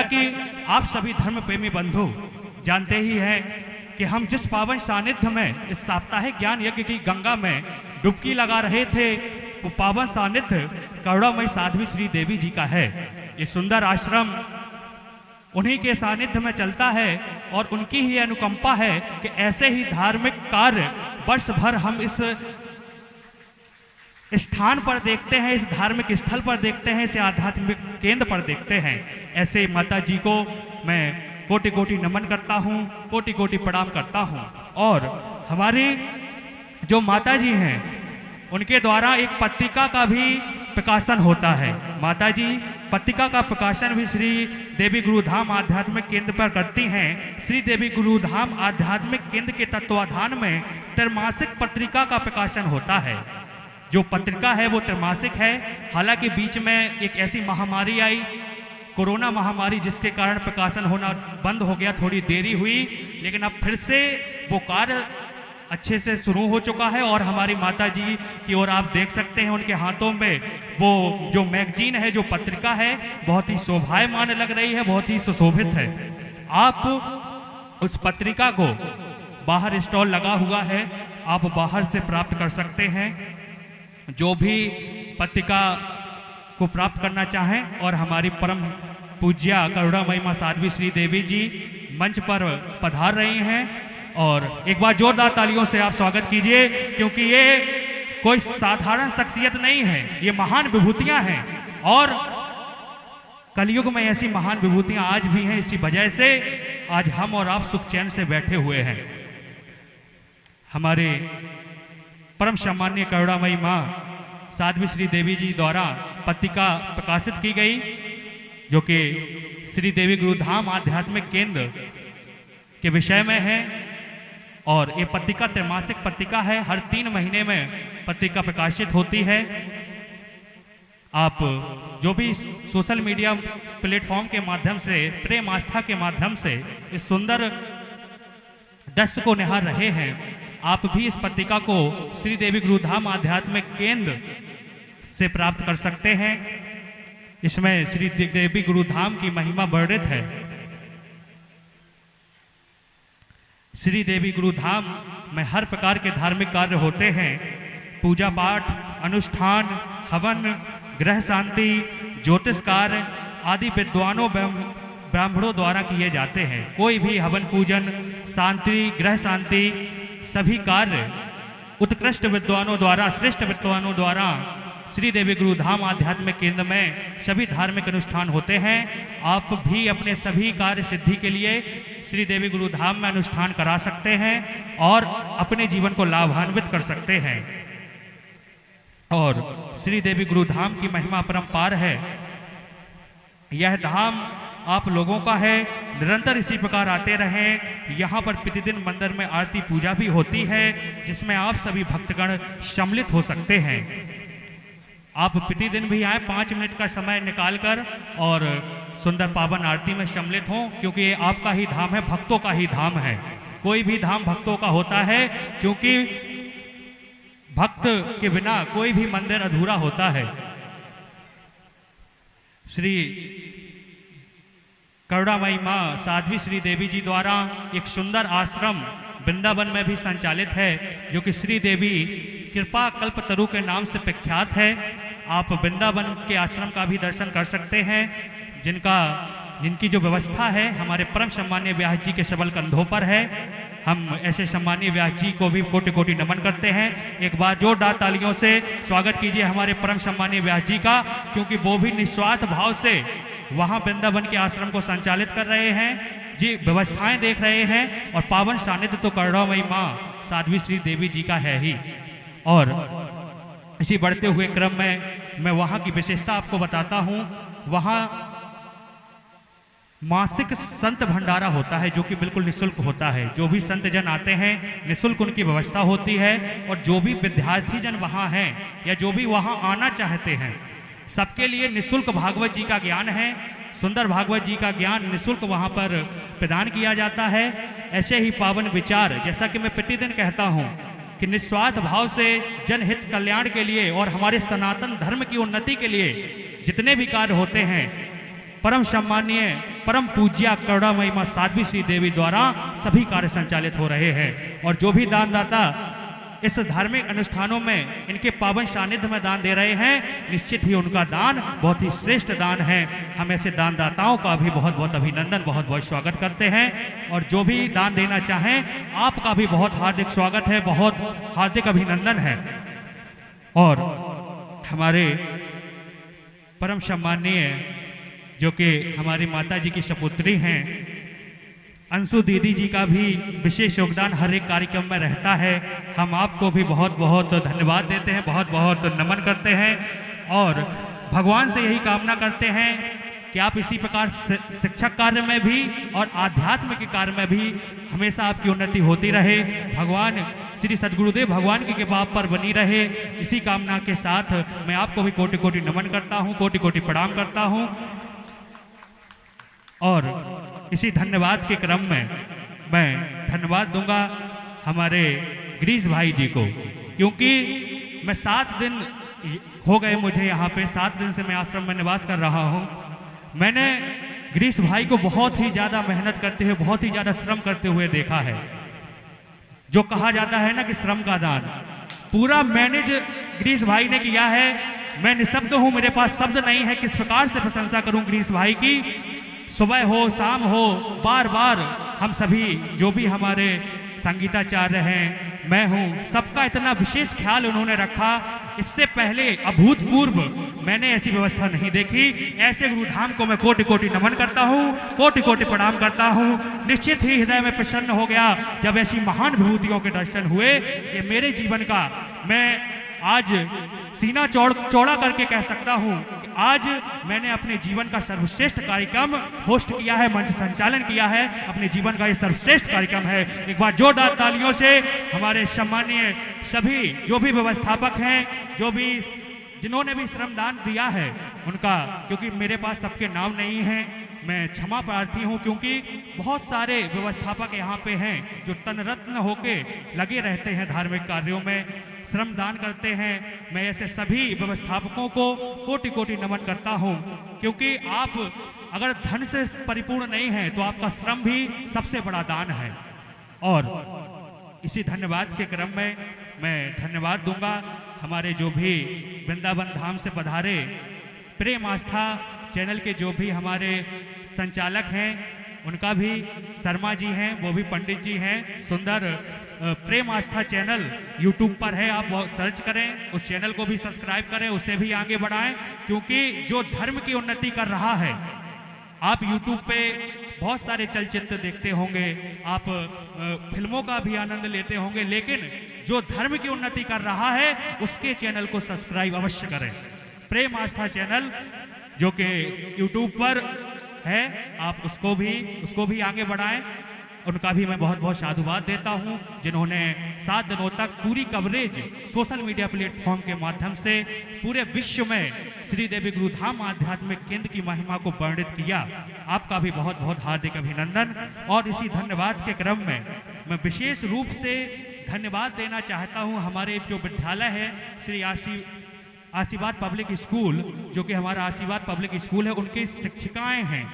कि आप सभी धर्म प्रेमी बंधु जानते ही हैं कि हम जिस पावन सानिध्य में इस साप्ताहिक ज्ञान यज्ञ की गंगा में डुबकी लगा रहे थे, वो पावन सानिध्य करुणामयी साध्वी श्री देवी जी का है। ये सुंदर आश्रम उन्हीं के सानिध्य में चलता है और उनकी ही अनुकंपा है कि ऐसे ही धार्मिक कार्य वर्ष भर हम इस स्थान पर देखते हैं, इस धार्मिक स्थल पर देखते हैं, इस आध्यात्मिक केंद्र पर देखते हैं। ऐसे माता जी को मैं कोटि कोटि नमन करता हूँ, कोटि कोटि प्रणाम करता हूँ। और हमारी जो माता जी हैं उनके द्वारा एक पत्रिका का भी प्रकाशन होता है। माता जी पत्रिका का प्रकाशन भी श्री देवी गुरुधाम आध्यात्मिक केंद्र पर करती हैं। श्री देवी गुरुधाम आध्यात्मिक केंद्र के तत्वाधान में त्रैमासिक पत्रिका का प्रकाशन होता है। जो पत्रिका है वो त्रैमासिक है। हालांकि बीच में एक ऐसी महामारी आई, कोरोना महामारी, जिसके कारण प्रकाशन होना बंद हो गया, थोड़ी देरी हुई, लेकिन अब फिर से वो कार्य अच्छे से शुरू हो चुका है। और हमारी माता जी की ओर आप देख सकते हैं, उनके हाथों में वो जो मैगजीन है, जो पत्रिका है, बहुत ही शोभायमान लग रही है, बहुत ही सुशोभित है। आप उस पत्रिका को, बाहर स्टॉल लगा हुआ है, आप बाहर से प्राप्त कर सकते हैं। जो भी पत्रिका को प्राप्त करना चाहें और हमारी परम पूज्या करुणामयी मां साध्वी श्री देवी जी मंच पर पधार रही हैं। और एक बार जोरदार तालियों से आप स्वागत कीजिए, क्योंकि ये कोई साधारण शख्सियत नहीं है, ये महान विभूतियां हैं। और कलयुग में ऐसी महान विभूतियां आज भी हैं। इसी वजह से आज हम और आप सुख चैन से बैठे हुए हैं। हमारे परम सम्माननीय करुणामयी मां साध्वी श्री देवी जी द्वारा पत्रिका प्रकाशित की गई, जो कि श्री देवी गुरुधाम आध्यात्मिक केंद्र के विषय में है। और ये पत्रिका त्रैमासिक पत्रिका है, हर 3 महीने में पत्रिका प्रकाशित होती है। आप जो भी सोशल मीडिया प्लेटफॉर्म के माध्यम से, प्रेम आस्था के माध्यम से इस सुंदर दृश्य को निहार रहे हैं, आप भी इस पत्रिका को श्री देवी गुरुधाम आध्यात्मिक केंद्र से प्राप्त कर सकते हैं। इसमें श्री देवी गुरुधाम की महिमा वर्णित है। श्री देवी गुरुधाम में हर प्रकार के धार्मिक कार्य होते हैं। पूजा पाठ, अनुष्ठान, हवन, ग्रह शांति, ज्योतिष कार्य आदि विद्वानों ब्राह्मणों द्वारा किए जाते हैं। कोई भी हवन, पूजन, शांति, ग्रह शांति, सभी कार्य उत्कृष्ट विद्वानों द्वारा, श्रेष्ठ विद्वानों द्वारा श्री देवी गुरुधाम आध्यात्मिक केंद्र में सभी धार्मिक अनुष्ठान होते हैं। आप भी अपने सभी कार्य सिद्धि के लिए श्री देवी गुरुधाम में अनुष्ठान करा सकते हैं और अपने जीवन को लाभान्वित कर सकते हैं। और श्री देवी गुरुधाम की महिमा परंपार है। यह धाम आप लोगों का है, निरंतर इसी प्रकार आते रहें। यहाँ पर प्रतिदिन मंदिर में आरती पूजा भी होती है, जिसमें आप सभी भक्तगण सम्मिलित हो सकते हैं। आप प्रतिदिन भी आए 5 मिनट का समय निकालकर और सुंदर पावन आरती में सम्मिलित हों, क्योंकि ये आपका ही धाम है, भक्तों का ही धाम है। कोई भी धाम भक्तों का होता है, क्योंकि भक्त के बिना कोई भी मंदिर अधूरा होता है। श्री करुणामयी मां साध्वी श्री देवी जी द्वारा एक सुंदर आश्रम वृंदावन में भी संचालित है, जो कि श्री देवी कृपा कल्पतरु के नाम से प्रख्यात है। आप वृंदावन के आश्रम का भी दर्शन कर सकते हैं, जिनकी जो व्यवस्था है हमारे परम सम्मानीय व्यास जी के सबल कंधों पर है। हम ऐसे सम्मानीय व्यास जी को भी कोटि कोटि नमन करते हैं। एक बार जोरदार तालियों से स्वागत कीजिए हमारे परम सम्मानीय व्यास जी का, क्योंकि वो भी निस्वार्थ भाव से वहाँ वृंदावन के आश्रम को संचालित कर रहे हैं जी, व्यवस्थाएं देख रहे हैं। और पावन सानिध्य तो करुणामयी मां साध्वी श्री देवी जी का है ही। और इसी बढ़ते हुए क्रम में मैं वहाँ की विशेषता आपको बताता हूँ। वहाँ मासिक संत भंडारा होता है, जो कि बिल्कुल निःशुल्क होता है। जो भी संत जन आते हैं निःशुल्क उनकी व्यवस्था होती है। और जो भी विद्यार्थी जन वहाँ हैं या जो भी वहाँ आना चाहते हैं, सबके लिए निःशुल्क भागवत जी का ज्ञान है। सुंदर भागवत जी का ज्ञान निःशुल्क वहाँ पर प्रदान किया जाता है। ऐसे ही पावन विचार, जैसा कि मैं प्रतिदिन कहता हूँ कि निस्वार्थ भाव से जनहित कल्याण के लिए और हमारे सनातन धर्म की उन्नति के लिए जितने भी कार्य होते हैं, परम सम्माननीय परम पूज्या करुणामयी मां साध्वी श्री देवी द्वारा सभी कार्य संचालित हो रहे हैं। और जो भी दानदाता इस धार्मिक अनुष्ठानों में इनके पावन सानिध्य में दान दे रहे हैं, निश्चित ही उनका दान बहुत ही श्रेष्ठ दान है। हम ऐसे दानदाताओं का भी बहुत बहुत अभिनंदन, बहुत बहुत स्वागत करते हैं। और जो भी दान देना चाहें, आपका भी बहुत हार्दिक स्वागत है, बहुत हार्दिक अभिनंदन है। और हमारे परम सम्माननीय जो कि हमारी माता जी की सपुत्री हैं, अंशु दीदी जी का भी विशेष योगदान हर एक कार्यक्रम में रहता है। हम आपको भी बहुत बहुत धन्यवाद देते हैं, बहुत बहुत नमन करते हैं। और भगवान से यही कामना करते हैं कि आप इसी प्रकार शिक्षक कार्य में भी और आध्यात्म के कार्य में भी हमेशा आपकी उन्नति होती रहे। भगवान श्री सद्गुरुदेव भगवान की कृपा पर बनी रहे, इसी कामना के साथ मैं आपको भी कोटि कोटि नमन करता हूँ, कोटि कोटि प्रणाम करता हूँ। और इसी धन्यवाद के क्रम में मैं धन्यवाद दूंगा हमारे गिरीश भाई जी को, क्योंकि मैं 7 दिन हो गए मुझे यहाँ पे, 7 दिन से मैं आश्रम में निवास कर रहा हूँ। मैंने गिरीश भाई को बहुत ही ज़्यादा मेहनत करते हुए, बहुत ही ज़्यादा श्रम करते हुए देखा है। जो कहा जाता है ना कि श्रम का दान, पूरा मैनेज गिरीश भाई ने किया है। मैं निशब्द हूँ, मेरे पास शब्द नहीं है किस प्रकार से प्रशंसा करूँ गिरीश भाई की। सुबह हो शाम हो, बार बार हम सभी जो भी हमारे संगीताचार्य हैं, मैं हूँ, सबका इतना विशेष ख्याल उन्होंने रखा। इससे पहले अभूतपूर्व मैंने ऐसी व्यवस्था नहीं देखी। ऐसे गुरुधाम को मैं कोटि कोटि नमन करता हूँ, कोटि कोटि प्रणाम करता हूँ। निश्चित ही हृदय में प्रसन्न हो गया जब ऐसी महान विभूतियों के दर्शन हुए। ये मेरे जीवन का, मैं आज सीना चौड़ा करके कह सकता हूँ कि आज मैंने अपने जीवन का सर्वश्रेष्ठ कार्यक्रम होस्ट किया है, मंच संचालन किया है। अपने जीवन का ये सर्वश्रेष्ठ कार्यक्रम है। एक बार जोरदार तालियों से हमारे सम्मानीय सभी जो भी व्यवस्थापक हैं, जो भी जिन्होंने भी श्रमदान दिया है उनका, क्योंकि मेरे पास सबके नाम नहीं हैं, मैं क्षमा प्रार्थी हूं, क्योंकि बहुत सारे व्यवस्थापक यहाँ पे हैं जो तनरत्न होके लगे रहते हैं धार्मिक कार्यों में, श्रमदान करते हैं। मैं ऐसे सभी व्यवस्थापकों को कोटि कोटि नमन करता हूं, क्योंकि आप अगर धन से परिपूर्ण नहीं है तो आपका श्रम भी सबसे बड़ा दान है। और इसी धन्यवाद के क्रम में मैं धन्यवाद दूंगा हमारे जो भी वृंदावन धाम से पधारे प्रेम आस्था चैनल के जो भी हमारे संचालक हैं, उनका भी शर्मा जी हैं, वो भी पंडित जी हैं। सुंदर प्रेम आस्था चैनल यूट्यूब पर है, आप सर्च करें, उस चैनल को भी सब्सक्राइब करें, उसे भी आगे बढ़ाएं, क्योंकि जो धर्म की उन्नति कर रहा है, आप यूट्यूब पे बहुत सारे चलचित्र देखते होंगे, आप फिल्मों का भी आनंद लेते होंगे, लेकिन जो धर्म की उन्नति कर रहा है उसके चैनल को सब्सक्राइब अवश्य करें। प्रेम आस्था चैनल जो कि यूट्यूब पर है, आप उसको भी आगे बढ़ाएं। उनका भी मैं बहुत बहुत साधुवाद देता हूं, जिन्होंने 7 दिनों तक पूरी कवरेज सोशल मीडिया प्लेटफॉर्म के माध्यम से पूरे विश्व में श्री देवी गुरुधाम आध्यात्मिक केंद्र की महिमा को वर्णित किया। आपका भी बहुत बहुत हार्दिक अभिनंदन। और इसी धन्यवाद के क्रम में मैं विशेष रूप से धन्यवाद देना चाहता हूं हमारे जो विद्यालय है श्री आशीर्वाद पब्लिक स्कूल, जो कि हमारा आशीर्वाद पब्लिक स्कूल है, उनकी शिक्षिकाएं हैं,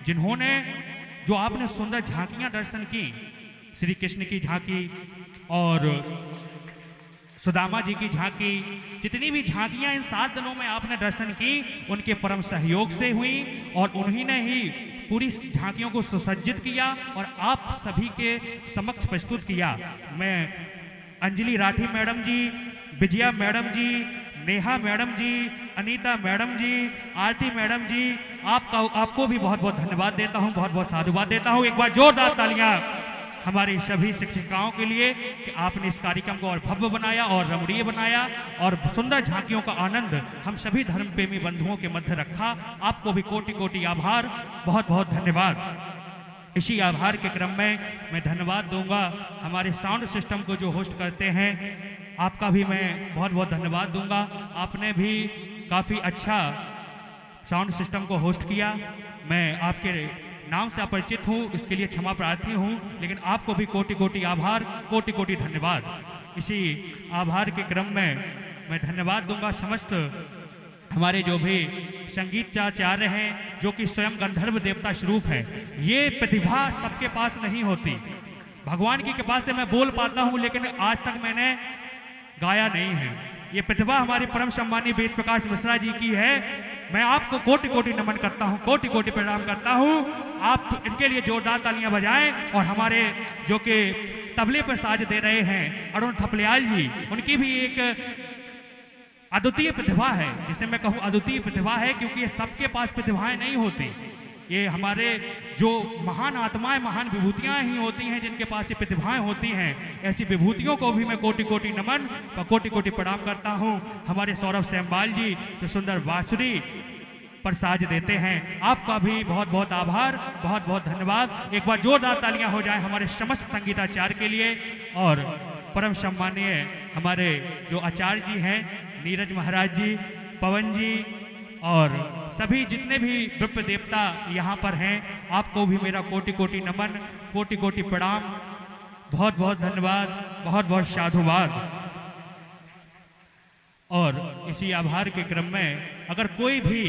जिन्होंने जो आपने सुंदर झांकियां दर्शन की, श्री कृष्ण की झांकी और सुदामा जी की झांकी, जितनी भी झांकियां इन 7 दिनों में आपने दर्शन की, उनके परम सहयोग से हुई और उन्हीं ने ही पूरी झांकियों को सुसज्जित किया और आप सभी के समक्ष प्रस्तुत किया। मैं अंजलि राठी मैडम जी, विजया मैडम जी, नेहा मैडम जी, अनीता मैडम जी, आरती मैडम जी, आपको भी बहुत बहुत धन्यवाद देता हूं, बहुत बहुत साधुवाद देता हूं। एक बार जोरदार तालियां हमारी सभी शिक्षिकाओं के लिए कि आपने इस कार्यक्रम को और भव्य बनाया और रमणीय बनाया और सुंदर झांकियों का आनंद हम सभी धर्म प्रेमी बंधुओं के मध्य रखा। आपको भी कोटि कोटि आभार, बहुत बहुत धन्यवाद। इसी आभार के क्रम में मैं धन्यवाद दूंगा हमारे साउंड सिस्टम को जो होस्ट करते हैं, आपका भी मैं बहुत बहुत धन्यवाद दूंगा। आपने भी काफ़ी अच्छा साउंड सिस्टम को होस्ट किया। मैं आपके नाम से अपरिचित हूँ, इसके लिए क्षमा प्रार्थी हूँ, लेकिन आपको भी कोटि कोटि आभार, कोटि कोटि धन्यवाद। इसी आभार के क्रम में मैं धन्यवाद दूंगा समस्त हमारे जो भी संगीताचार्य हैं, जो कि स्वयं गंधर्व देवता स्वरूप है। ये प्रतिभा सबके पास नहीं होती। भगवान की कृपा से मैं बोल पाता हूँ, लेकिन आज तक मैंने गाया नहीं है। ये प्रतिभा हमारी परम सम्मानीय वेद प्रकाश मिश्रा जी की है। मैं आपको कोटि कोटि नमन करता हूँ, कोटि कोटि प्रणाम करता हूँ। आप इनके लिए जोरदार तालियां बजाएं। और हमारे जो कि तबले पर साज दे रहे हैं अरुण थपलियाल जी, उनकी भी एक अद्वितीय प्रतिभा है, जिसे मैं कहूँ अद्वितीय प्रतिभा है, क्योंकि ये सबके पास प्रतिभाएं नहीं होती। ये हमारे जो महान आत्माएं, महान विभूतियां ही होती हैं जिनके पास ये प्रतिभाएं होती हैं। ऐसी विभूतियों को भी मैं कोटि कोटि नमन व कोटि कोटि प्रणाम करता हूं। हमारे सौरभ सेमवाल जी जो सुंदर बांसुरी पर साज देते हैं, आपका भी बहुत बहुत आभार, बहुत बहुत धन्यवाद। एक बार जोरदार तालियां हो जाएं हमारे समस्त संगीताचार्य के लिए। और परम सम्मानीय हमारे जो आचार्य जी हैं, नीरज महाराज जी, पवन जी और सभी जितने भी विप्र देवता यहाँ पर हैं, आपको भी मेरा कोटि कोटि नमन, कोटि कोटि प्रणाम, बहुत बहुत धन्यवाद, बहुत बहुत साधुवाद। और इसी आभार के क्रम में अगर कोई भी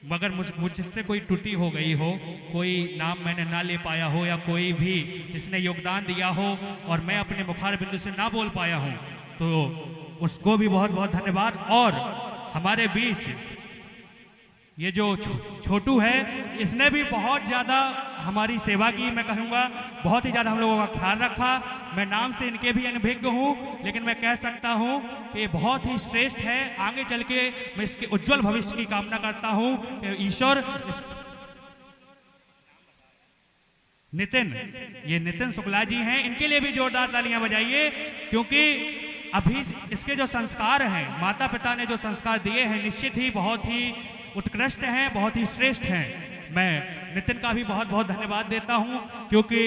मगर मुझसे कोई त्रुटि हो गई हो, कोई नाम मैंने ना ले पाया हो, या कोई भी जिसने योगदान दिया हो और मैं अपने मुखार बिंदु से ना बोल पाया हूँ, तो उसको भी बहुत बहुत धन्यवाद। और हमारे बीच ये जो छोटू है, इसने भी बहुत ज़्यादा हमारी सेवा की, मैं कहूँगा बहुत ही ज़्यादा हम लोगों का ख्याल रखा। मैं नाम से इनके भी अनभिज्ञ हूँ, लेकिन मैं कह सकता हूँ कि ये बहुत ही श्रेष्ठ है। आगे चल के मैं इसके उज्जवल भविष्य की कामना करता हूँ कि ईश्वर ये नितिन शुक्ला जी हैं, इनके लिए भी जोरदार तालियां बजाइए, क्योंकि अभी इसके जो संस्कार हैं, माता पिता ने जो संस्कार दिए हैं, निश्चित ही बहुत ही उत्कृष्ट हैं, बहुत ही श्रेष्ठ हैं। मैं नितिन का भी बहुत बहुत धन्यवाद देता हूं, क्योंकि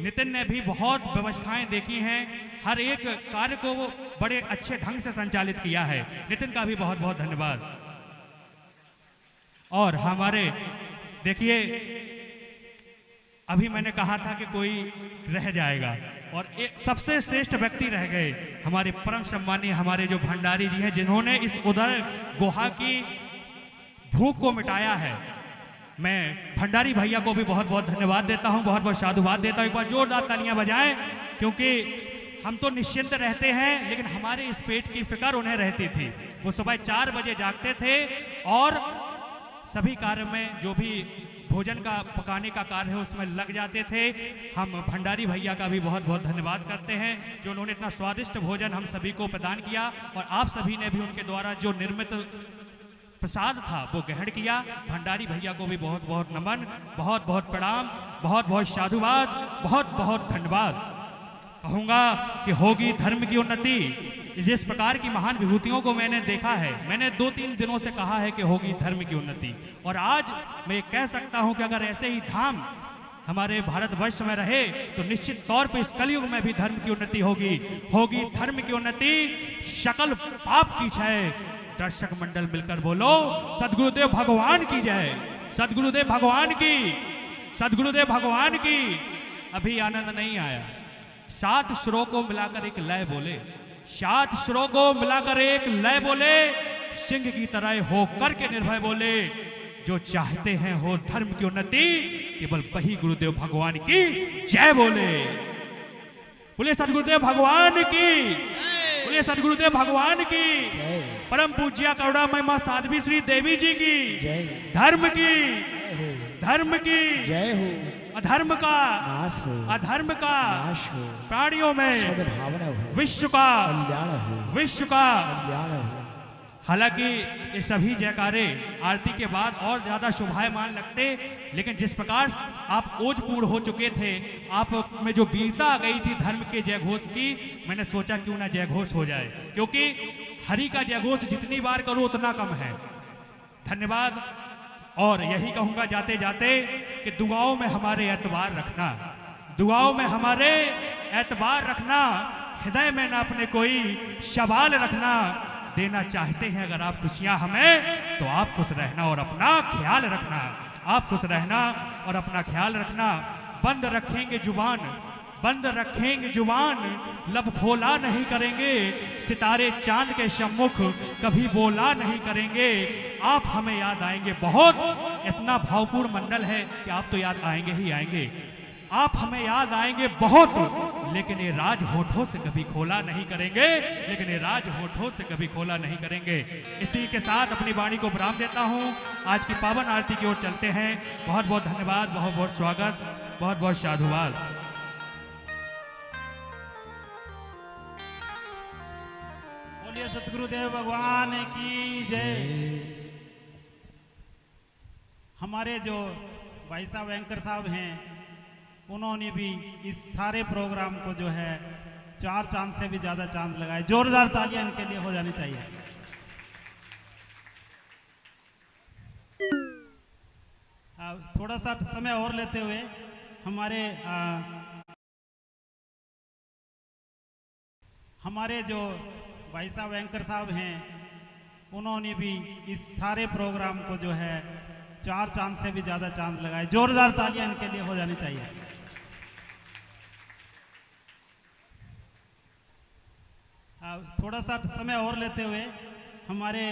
नितिन ने भी बहुत व्यवस्थाएं देखी हैं, हर एक कार्य को वो बड़े अच्छे ढंग से संचालित किया है। नितिन का भी बहुत बहुत धन्यवाद। और हमारे देखिए, अभी मैंने कहा था कि कोई रह जाएगा, और एक सबसे श्रेष्ठ व्यक्ति रह गए, हमारे परम सम्मानीय हमारे जो भंडारी जी हैं, जिन्होंने इस उदर गुहा की भूख को मिटाया है। मैं भंडारी भैया को भी बहुत बहुत धन्यवाद देता हूं, बहुत बहुत साधुवाद देता हूं। एक बार जोरदार तालियां बजाएं, क्योंकि हम तो निश्चिंत रहते हैं, लेकिन हमारे इस पेट की फिक्र उन्हें रहती थी। वो सुबह 4 बजे जागते थे और सभी कार्य में जो भी भोजन का पकाने का कार्य है उसमें लग जाते थे। हम भंडारी भैया का भी बहुत बहुत धन्यवाद करते हैं, जो उन्होंने इतना स्वादिष्ट भोजन हम सभी को प्रदान किया, और आप सभी ने भी उनके द्वारा जो निर्मित प्रसाद था वो ग्रहण किया। भंडारी भैया को भी बहुत बहुत नमन, बहुत बहुत प्रणाम, बहुत बहुत साधुवाद, बहुत बहुत धन्यवाद। कहूँगा कि होगी धर्म की उन्नति। जिस प्रकार की महान विभूतियों को मैंने देखा है, मैंने 2-3 दिनों से कहा है कि होगी धर्म की उन्नति, और आज मैं कह सकता हूं कि अगर ऐसे ही धाम हमारे भारतवर्ष में रहे तो निश्चित तौर पर इस कलयुग में भी धर्म की उन्नति होगी। होगी धर्म की उन्नति, सकल पाप की क्षय। दर्शक मंडल मिलकर बोलो सदगुरुदेव भगवान की जय, सदगुरुदेव भगवान की, सदगुरुदेव भगवान की। अभी आनंद नहीं आया, 7 सुरों को मिलाकर एक लय बोले, 7 सुरों को मिलाकर एक लय बोले, सिंह की तरह हो करके निर्भय बोले, जो चाहते हैं हो धर्म की उन्नति, केवल वही गुरुदेव भगवान की जय बोले। बोले सदगुरुदेव भगवान की, बोले सदगुरुदेव भगवान की, परम पूज्य करुणामय मां साध्वी श्री देवी जी की धर्म की, धर्म की जय हो। अधर्म का नाश हो, अधर्म का नाश हो, प्राणियों में सद्भावना हो, विश्व का कल्याण हो, विश्व का कल्याण हो। हालांकि ये सभी जयकारे आरती के बाद और ज्यादा शोभायमान लगते, लेकिन जिस प्रकार आप ओजपूर्ण हो चुके थे, आप में जो वीरता आ गई थी धर्म के जयघोष की, मैंने सोचा क्यों ना जयघोष हो जाए, क्योंकि हरि का जयघोष जितनी बार करो उतना कम है। धन्यवाद। और यही कहूंगा जाते जाते कि दुआओं में हमारे एतबार रखना, दुआओं में हमारे एतबार रखना, हृदय में ना अपने कोई सवाल रखना। देना चाहते हैं अगर आप खुशियां हमें, तो आप खुश रहना और अपना ख्याल रखना, आप खुश रहना और अपना ख्याल रखना। बंद रखेंगे जुबान, बंद रखेंगे जुबान, लब खोला नहीं करेंगे, सितारे चांद के सम्मुख कभी बोला नहीं करेंगे। आप हमें याद आएंगे बहुत। इतना भावपूर्ण मंडल है कि आप तो याद आएंगे ही आएंगे। आप हमें याद आएंगे बहुत, लेकिन ये राज होठों से कभी खोला नहीं करेंगे, लेकिन ये राज होठों से कभी खोला नहीं करेंगे। इसी के साथ अपनी वाणी को विराम देता हूँ। आज की पावन आरती की ओर चलते हैं। बहुत बहुत धन्यवाद, बहुत बहुत स्वागत, बहुत बहुत साधुवाद। बोलिए सतगुरुदेव भगवान की जय। हमारे जो भाई साहब एंकर साहब हैं, उन्होंने भी इस सारे प्रोग्राम को जो है 4 चांद से भी ज्यादा चांद लगाए। जोरदार तालियां इनके लिए हो जानी चाहिए। थोड़ा सा समय और लेते हुए हमारे जो भाई साहब एंकर साहब हैं, उन्होंने भी इस सारे प्रोग्राम को जो है 4 चांद से भी ज्यादा चांद लगाए। जोरदार तालियां इनके लिए हो जानी चाहिए। थोड़ा सा समय और लेते हुए हमारे